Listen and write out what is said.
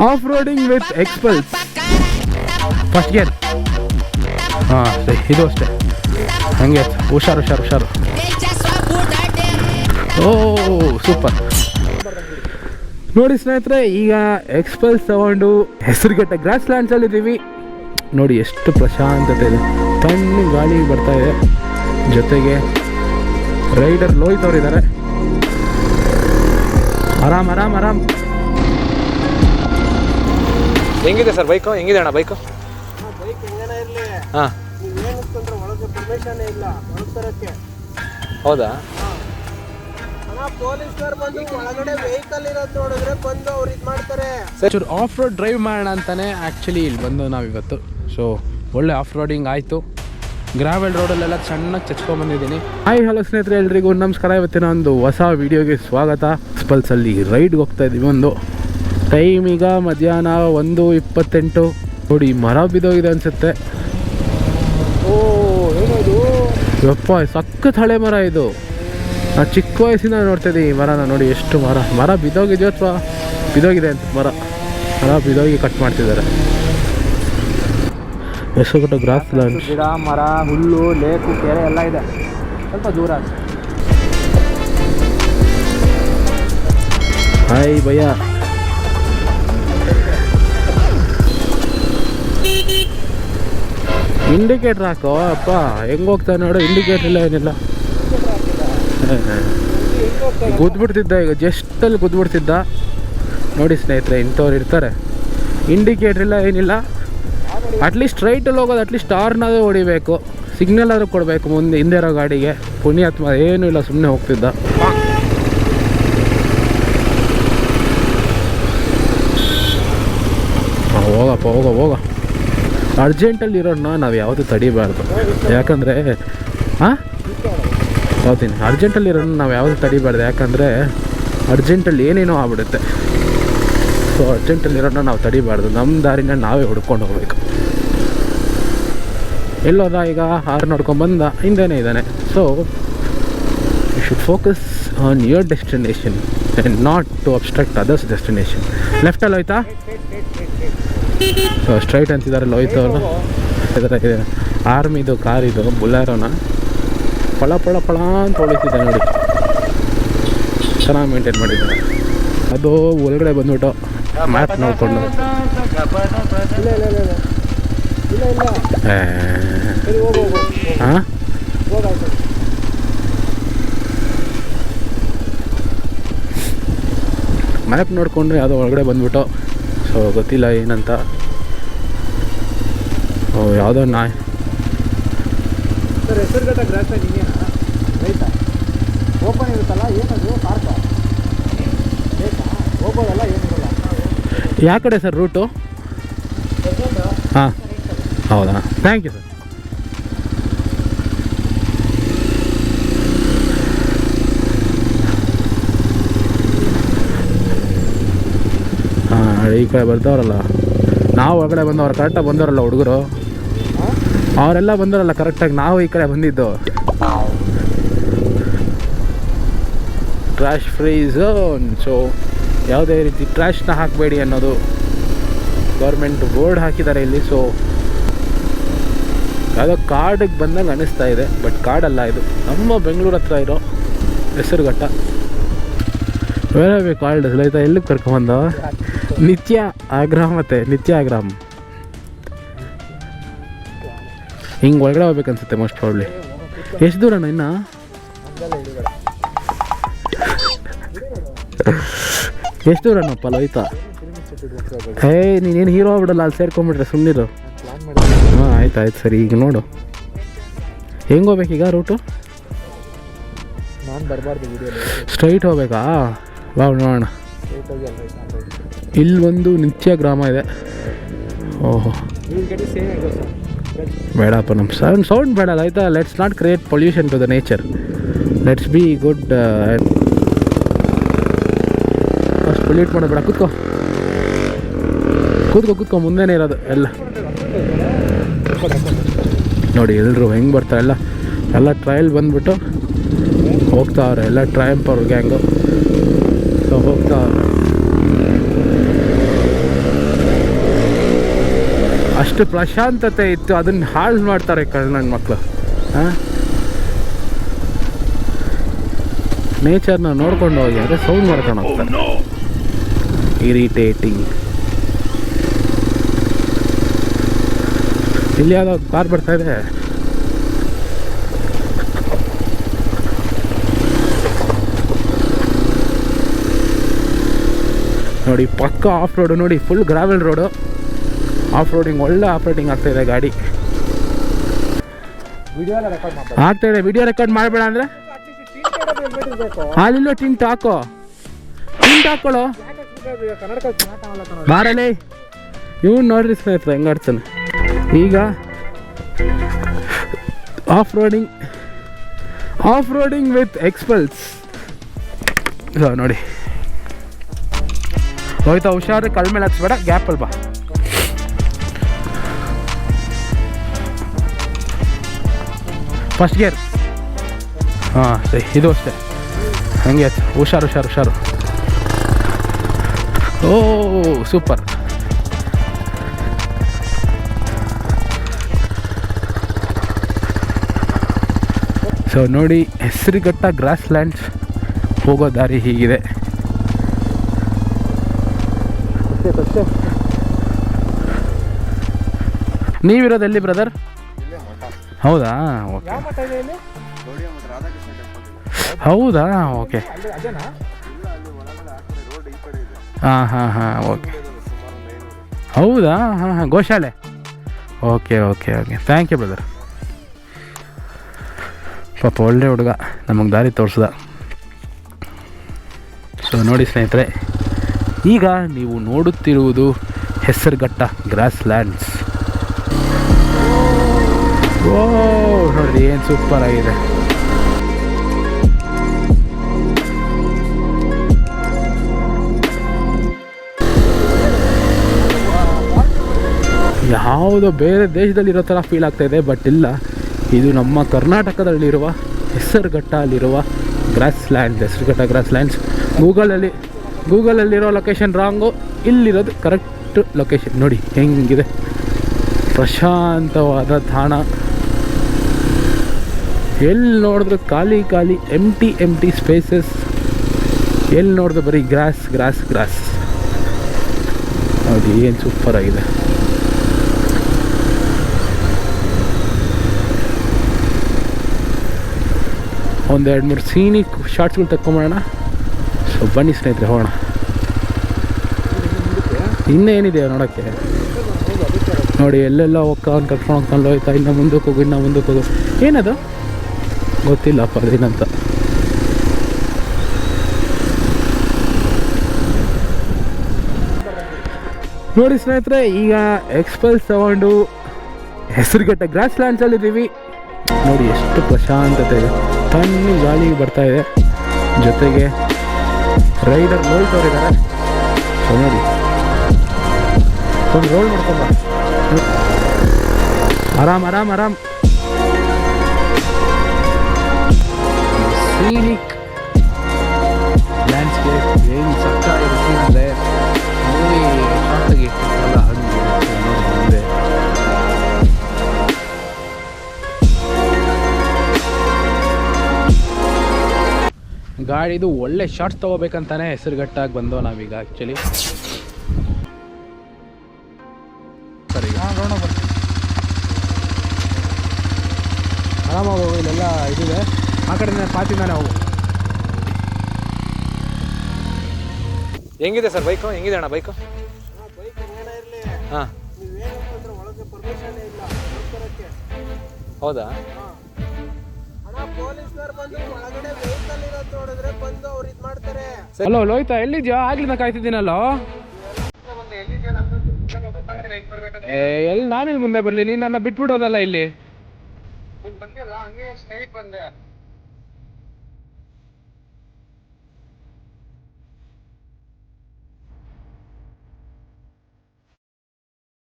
Of roading with ಎಕ್ಸ್ಪಲ್ಸ್ first gear. ಹಾಂ ಸರಿ, ಇದು ಅಷ್ಟೇ ಹಂಗೆ ಹುಷಾರು ಹುಷಾರು ಹುಷಾರು. Oh super. ನೋಡಿ ಸ್ನೇಹಿತರೆ, ಈಗ ಎಕ್ಸ್ಪಲ್ಸ್ ತಗೊಂಡು ಹೆಸರುಘಟ್ಟ ಗ್ರಾಸ್ ಲ್ಯಾಂಡ್ಸಲ್ಲಿ ಇದ್ದೀವಿ. ನೋಡಿ ಎಷ್ಟು ಪ್ರಶಾಂತತೆ ಇದೆ, ತಣ್ಣಗೆ ಗಾಳಿ ಬರ್ತಾ ಇದೆ. ಜೊತೆಗೆ ರೈಡರ್ ಲೋಹಿತ್ ಅವರಿದ್ದಾರೆ. ಆರಾಮ್ ಆರಾಮ್ ಆರಾಮ್. ಹೆಂಗಿದೆ ಸರ್ ಬೈಕು? ಹೆಂಗಿದೆ ಅಣ್ಣ ಬೈಕು? ಹಾಂ, ಹೌದಾ? ಚೂರು ಆಫ್ ರೋಡ್ ಡ್ರೈವ್ ಮಾಡೋಣ ಅಂತಾನೆ ಆ್ಯಕ್ಚುಲಿ ಇಲ್ಲಿ ಬಂದು ನಾವಿವತ್ತು. ಸೊ ಒಳ್ಳೆ ಆಫ್ ರೋಡಿಂಗ್ ಆಯಿತು. ಗ್ರಾವೆಲ್ ರೋಡಲ್ಲೆಲ್ಲ ಚೆನ್ನಾಗಿ ಚಚ್ಕೊಂಡ್ಬಂದಿದ್ದೀನಿ. ಹಾಯ್ ಹಲೋ ಸ್ನೇಹಿತರೆ, ಎಲ್ರಿಗೂ ನಮಸ್ಕಾರ. ಇವತ್ತಿನ ಒಂದು ಹೊಸ ವೀಡಿಯೋಗೆ ಸ್ವಾಗತ. ಎಕ್ಸ್ಪಲ್ಸಲ್ಲಿ ರೈಡ್ಗೆ ಹೋಗ್ತಾ ಇದ್ದೀವಿ. ಒಂದು ಟೈಮ್ ಈಗ ಮಧ್ಯಾಹ್ನ 1:28. ನೋಡಿ ಮರ ಬಿದ್ದೋಗಿದೆ ಅನಿಸುತ್ತೆ. ಓ ಏನದು ಯಪ್ಪ, ಸಖತ್ ಹಳೆ ಮರ ಇದು. ನಾನು ಚಿಕ್ಕ ವಯಸ್ಸಿಂದ ನೋಡ್ತಾಯಿದ್ದೀನಿ ಈ ಮರನ. ನೋಡಿ ಎಷ್ಟು ಮರ ಬಿದ್ದೋಗಿದೆಯೋ ಅಥವಾ ಬಿದ್ದೋಗಿದೆ ಅಂತ. ಮರ ಬಿದ್ದೋಗಿ ಕಟ್ ಮಾಡ್ತಿದ್ದಾರೆ. Hesaraghatta grass land. ಗಿಡ ಮರ ಹುಲ್ಲು ಲೇಕು ಕೆರೆ ಎಲ್ಲ ಇದೆ. ಸ್ವಲ್ಪ ದೂರ. ಹಾಯ್ ಭಯ್ಯ. ಇಂಡಿಕೇಟ್ರ್ ಹಾಕೋ ಅಪ್ಪ. ಹೆಂಗೆ ಹೋಗ್ತಾ ನೋಡು, ಇಂಡಿಕೇಟ್ರ್ ಇಲ್ಲ ಏನಿಲ್ಲ. ಗುದ್ಬಿಡ್ತಿದ್ದ, ಈಗ ಜಸ್ಟಲ್ಲಿ ಗುದ್ಬಿಡ್ತಿದ್ದ. ನೋಡಿ ಸ್ನೇಹಿತರೆ, ಇಂಥವ್ರು ಇರ್ತಾರೆ. ಇಂಡಿಕೇಟ್ರ್ ಇಲ್ಲ ಏನಿಲ್ಲ. ಅಟ್ಲೀಸ್ಟ್ ಸ್ಟ್ರೈಟಲ್ಲಿ ಹೋಗೋದು, ಅಟ್ಲೀಸ್ಟ್ ಆರ್ನಾದರೂ ಹೊಡಿಬೇಕು, ಸಿಗ್ನಲ್ ಆದರೂ ಕೊಡಬೇಕು ಮುಂದೆ ಹಿಂದೆ ಇರೋ ಗಾಡಿಗೆ. ಪುಣ್ಯಾತ್ಮ ಏನೂ ಇಲ್ಲ, ಸುಮ್ಮನೆ ಹೋಗ್ತಿದ್ದ. ಹೋಗಪ್ಪ ಹೋಗ. ಅರ್ಜೆಂಟಲ್ಲಿ ಇರೋಣ ನಾವು ಯಾವುದು ತಡಿಬಾರ್ದು. ಯಾಕಂದರೆ ಹೇಳ್ತೀನಿ, ಅರ್ಜೆಂಟಲ್ಲಿ ಇರೋಣ ನಾವು ಯಾವುದು ತಡಿಬಾರ್ದು. ಯಾಕಂದರೆ ಅರ್ಜೆಂಟಲ್ಲಿ ಏನೇನೋ ಆಗ್ಬಿಡುತ್ತೆ. ಸೊ ಅರ್ಜೆಂಟಲ್ಲಿ ಇರೋಣ ನಾವು ತಡಿಬಾರ್ದು. ನಮ್ಮ ದಾರಿನ ನಾವೇ ಹುಡ್ಕೊಂಡು ಹೋಗ್ಬೇಕು. ಎಲ್ಲೋದ ಈಗ ಹಾರು ನೋಡ್ಕೊಂಡ್ಬಂದ, ಹಿಂದೆನೇ ಇದ್ದಾನೆ. So you should focus on your destination and not to abstract others destination. ಲೆಫ್ಟಲ್ಲಿ ಹೋಯ್ತಾ? ಸೊ ಸ್ಟ್ರೈಟ್ ಅಂತಿದ್ದಾರೆ ಲೋಹಿತ್ ಅವರು. ಇದರ ಆರ್ಮಿದು ಕಾರ್ ಇದು, ಬುಲೆರೋನ. ಪಳ ಅಂತ ಹೊಳಿತಿದ್ದೆ ನೋಡಿ. ಚೆನ್ನಾಗಿ ಮೇಂಟೈನ್ ಮಾಡಿದ್ದಾರೆ. ಅದು ಒಳಗಡೆ ಬಂದ್ಬಿಟ್ಟು ಮ್ಯಾಪ್ ನೋಡಿಕೊಂಡು ಹಾಂ ಮ್ಯಾಪ್ ನೋಡಿಕೊಂಡು ಯಾವುದೋ ಒಳಗಡೆ ಬಂದ್ಬಿಟ್ಟು. ಸೊ ಗೊತ್ತಿಲ್ಲ ಏನಂತ. ಓ ಯಾವುದೋ ನಾಯಿ. ಸರ್ ಹೆಸರುಘಟ್ಟ ಗ್ರಾಸ್ ಹಿಂಗೇನಾ ರೈತ ಓಪನ್ ಇರುತ್ತಲ್ಲ, ಏನದು ಪಾರ್ಕ ಬೇಕಾ? ಹೋಗೋದಲ್ಲ ಏನಿರಲ್ಲ. ಯಾವ ಕಡೆ ಸರ್ ರೂಟು? ಹಾಂ ಹೌದಾ, ಥ್ಯಾಂಕ್ ಯು ಸರ್. ಹಾಂ ಈ ಕಡೆ ಬರ್ತಾವ್ರಲ್ಲ, ನಾವು ಹೊರಗಡೆ ಬಂದವ್ರು ಕರೆಕ್ಟಾಗಿ ಬಂದವರಲ್ಲ ಹುಡುಗರು. ಅವರೆಲ್ಲ ಬಂದವರಲ್ಲ ಕರೆಕ್ಟಾಗಿ, ನಾವು ಈ ಕಡೆ ಬಂದಿದ್ದು. Trash free zone. ಸೊ ಯಾವುದೇ ರೀತಿ ಟ್ರ್ಯಾಶ್ನ ಹಾಕಬೇಡಿ ಅನ್ನೋದು ಗೌರ್ಮೆಂಟ್ ಬೋರ್ಡ್ ಹಾಕಿದ್ದಾರೆ ಇಲ್ಲಿ. ಸೊ ಯಾವುದೋ ಕಾಡಿಗೆ ಬಂದಂಗೆ ಅನ್ನಿಸ್ತಾ ಇದೆ, ಬಟ್ ಕಾಡಲ್ಲ ಇದು. ನಮ್ಮ ಬೆಂಗಳೂರು ಹತ್ರ ಇರೋ ಹೆಸರುಘಟ್ಟ. ಬೇರೆ ಬೇಕು ಕಾಲ್ಡ್ ಲೈತಾ ಎಲ್ಲಿಗೆ ಕರ್ಕೊಂಬಂದ? ನಿತ್ಯ ಆಗ್ರಾಮ್. ಮತ್ತೆ ನಿತ್ಯ ಆಗ್ರಾಮ್ ಹಿಂಗೆ ಒಳಗಡೆ ಹೋಗ್ಬೇಕನ್ಸುತ್ತೆ ಮೋಸ್ಟ್ ಪ್ರಾಬ್ಲಿ. ಎಷ್ಟು ದೂರಣ್ಣ ಇನ್ನು? ಎಷ್ಟು ದೂರಣ್ಣಪ್ಪ ಲೋಯ್ತಾ? ಹೇ ನೀನೇನು ಹೀರೋ ಆಗ್ಬಿಡಲ್ಲ, ಅಲ್ಲಿ ಸೇರ್ಕೊಂಬಿಟ್ರೆ ಸುಮ್ಮನಿರು. ಹಾಂ ಆಯ್ತು ಸರಿ. ಈಗ ನೋಡು ಹೆಂಗೆ ಹೋಗ್ಬೇಕೀಗ ರೂಟು? ನಾನು ಬರಬಾರ್ದು ವಿಡಿಯೋ. ಸ್ಟ್ರೈಟ್ ಹೋಗ್ಬೇಕಾ? ವಾವ್ ನೋಡೋಣ. ಇಲ್ಲಿ ಒಂದು ನಿತ್ಯ ಗ್ರಾಮ ಇದೆ. ಓಹೋ ಬೇಡಪ್ಪ, ನಮ್ಮ ಸೌಂಡ್ ಬೇಡಲ್ಲ ಆಯಿತಾ. Let's not create pollution to the nature. Let's be good. ಅಷ್ಟು ಪೊಲ್ಯೂಟ್ ಮಾಡೋದು ಬೇಡ. ಕೂತ್ಕೋ ಮುಂದೆನೇ ಇರೋದು ಎಲ್ಲ. ನೋಡಿ ಎಲ್ಲರೂ ಹೆಂಗೆ ಬರ್ತಾರೆ. ಎಲ್ಲ ಟ್ರಯಲ್ ಬಂದುಬಿಟ್ಟು ಹೋಗ್ತಾವ್ರೆ. ಎಲ್ಲ ಟ್ರಯಂಪ್ ಅವ್ರ ಗ್ಯಾಂಗು. ಸೊ ಹೋಗ್ತಾವ್ರೆ. ಅಷ್ಟು ಪ್ರಶಾಂತತೆ ಇತ್ತು, ಅದನ್ನು ಹಾಳು ಮಾಡ್ತಾರೆ ನನ್ನ ಮಕ್ಕಳು. ಹಾಂ, ನೇಚರ್ನ ನೋಡ್ಕೊಂಡು ಹೋಗಿ ಅದೇ ಸೌಂಡ್ ಮಾಡ್ಕೊಂಡು ಹೋಗ್ತಾರೆ. ಇರಿಟೇಟಿಂಗ್. ಇಲ್ಲಿ ಯಾವುದೋ ಕಾರ್ ಬರ್ತಾ ಇದೆ. ನೋಡಿ ಪಕ್ಕ ಆಫ್ ರೋಡು, ನೋಡಿ full gravel road. Off roading ಒಳ್ಳೆ ಆಪ್ರೇಟಿಂಗ್ ಆಗ್ತಾಯಿದೆ ಗಾಡಿ. ಆಗ್ತಾಯಿದೆ. ವಿಡಿಯೋ ರೆಕಾರ್ಡ್ ಮಾಡಬೇಡ ಅಂದರೆ ಅಲ್ಲಿಲ್ಲೋ ಟಿಂಟ್ ಹಾಕೋ, ಟಿಂಟ್ ಹಾಕೊಳ್ಳೋ ಬಾರಲ್ಲಿ. ಇವ್ನು ನೋಡ್ರಿ ಸ್ನೇಹಿತರೆ ಹೆಂಗೆ ಆಡ್ತಾನೆ. ಈಗ ಆಫ್ ರೋಡಿಂಗ್ ವಿತ್ ಎಕ್ಸ್ಪಲ್ಸ್. ನೋಡಿ ಹೋಯ್ತಾ, ಹುಷಾರು, ಕಲ್ ಮೇಲೆ ಹಚ್ಬೇಡ, ಗ್ಯಾಪಲ್ಲಿ ಬಾ. First gear. ಹಾಂ ಸರಿ, ಇದು ಅಷ್ಟೇ, ಹಂಗೆ ಹುಷಾರು. Oh super. ಸೊ ನೋಡಿ, ಹೆಸರುಘಟ್ಟ ಗ್ರಾಸ್ ಲ್ಯಾಂಡ್ಸ್ ಹೋಗೋ ದಾರಿ ಹೀಗಿದೆ. ನೀವಿರೋದು ಎಲ್ಲಿ ಬ್ರದರ್? ಹೌದಾ, ಓಕೆ. ಹೌದಾ, ಓಕೆ. ಹಾಂ ಓಕೆ. ಹೌದಾ, ಹಾಂ ಗೋಶಾಲೆ. ಓಕೆ. Thank you brother. ಪಾಪ ಒಳ್ಳೆ ಹುಡುಗ, ನಮಗೆ ದಾರಿ ತೋರಿಸ್ದ. ಸೊ ನೋಡಿ ಸ್ನೇಹಿತರೆ, ಈಗ ನೀವು ನೋಡುತ್ತಿರುವುದು ಹೆಸರುಘಟ್ಟ ಗ್ರಾಸ್ ಲ್ಯಾಂಡ್ಸ್. ಓ ನೋಡ್ರಿ ಏನು ಸೂಪರ್ ಆಗಿದೆ. ಯಾವುದೋ ಬೇರೆ ದೇಶದಲ್ಲಿರೋ ಥರ ಫೀಲ್ ಆಗ್ತಾಯಿದೆ, ಬಟ್ ಇಲ್ಲ, ಇದು ನಮ್ಮ ಕರ್ನಾಟಕದಲ್ಲಿರುವ ಹೆಸರುಘಟ್ಟಲ್ಲಿರುವ grass lands. Hesaraghatta grass lands. ಗೂಗಲಲ್ಲಿರೋ ಲೊಕೇಶನ್ ರಾಂಗು, ಇಲ್ಲಿರೋದು ಕರೆಕ್ಟ್ ಲೊಕೇಶನ್. ನೋಡಿ ಹೆಂಗಿದೆ, ಪ್ರಶಾಂತವಾದ ತಾಣ. ಎಲ್ಲಿ ನೋಡಿದ್ರು ಖಾಲಿ ಎಂಟಿ ಸ್ಪೇಸಸ್. ಎಲ್ಲಿ ನೋಡಿದ್ರು ಬರೀ ಗ್ರಾಸ್. ನೋಡಿ ಏನು ಸೂಪರ್ ಆಗಿದೆ. ಒಂದು 2-3 ಸೀನಿಕ್ ಶಾರ್ಟ್ಸ್ಗಳು ತಗೊಂಬೋಣ. ಸೊ ಬನ್ನಿ ಸ್ನೇಹಿತರೆ, ಹೋಗೋಣ. ಇನ್ನೇನಿದೆ ನೋಡೋಕ್ಕೆ. ನೋಡಿ ಎಲ್ಲೆಲ್ಲ ಅವ್ನು ಕರ್ಕೊಂಡು ಹೋಗ್ತಾನಲ್ಲ, ಹೋಯ್ತಾ, ಇನ್ನು ಮುಂದಕ್ಕೆ ಹೋಗು. ಏನದು ಗೊತ್ತಿಲ್ಲಪ್ಪ ಅದೇನಂತ. ನೋಡಿ ಸ್ನೇಹಿತರೆ, ಈಗ ಎಕ್ಸ್ಪಲ್ಸ್ ತಗೊಂಡು ಹೆಸರುಘಟ್ಟ ಗ್ರಾಸ್ ಲ್ಯಾಂಡ್ಸಲ್ಲಿದ್ದೀವಿ. ನೋಡಿ ಎಷ್ಟು ಪ್ರಶಾಂತತೆ ಇದೆ, ತಣ್ಣಗೆ ಗಾಳಿ ಬರ್ತಾ ಇದೆ, ಜೊತೆಗೆ ರೈಡರ್ ನೋಡ್ತವ್ರಿದ್ದಾರೆ. ಸೊ ನೋಡಿ, ಒಂದು ರೋಲ್ ಮಾಡ್ಕೊಂಬ, ಆರಾಮ್. ಸೀನಿಕ್ ಲ್ಯಾಂಡ್ಸ್ಕೇಪ್ ಏನು ಸಕ್ಕಾಗಿರುತ್ತೆ ಅಂದರೆ ಮೂವಿ ಶಾರ್ಟಾಗಿ ಇಟ್ಟಿರ್ತಾರಲ್ಲ ಹಂಗೆ ಮುಂದೆ. ಗಾಡಿದು ಒಳ್ಳೆ ಶಾರ್ಟ್ಸ್ ತೊಗೋಬೇಕಂತಾನೆ ಹೆಸರುಘಟ್ಟಾಗಿ ಬಂದೋ ನಾವೀಗ. ಆ್ಯಕ್ಚುಲಿ ಸರಿ, ಆರಾಮಾಗಿ ಹೋಗು, ಇಲ್ಲೆಲ್ಲ ಇದಿದೆ. ಆ ಕಡೆ ಪಾತಿಂದಾನೆ ಹೋಗು. ಹೆಂಗಿದೆ ಸರ್ ಬೈಕು? ಹೆಂಗಿದೆ ಅಣ್ಣ ಬೈಕು? ಹಾಂ, ಹೌದಾ? ಹಲೋ ಲೋಹಿತಾ, ಎಲ್ಲಿದ್ಯಾ? ಆಗ್ಲಿಂದ ಕಾಯ್ತಿದ್ದೀನಲ್ಲೋ. ಎಲ್ಲಿ ನಾನಿಲ್ಲಿ ಮುಂದೆ ಬರಲಿ, ನೀನು ನನ್ನ ಬಿಟ್ಬಿಡೋದಲ್ಲ ಇಲ್ಲಿ.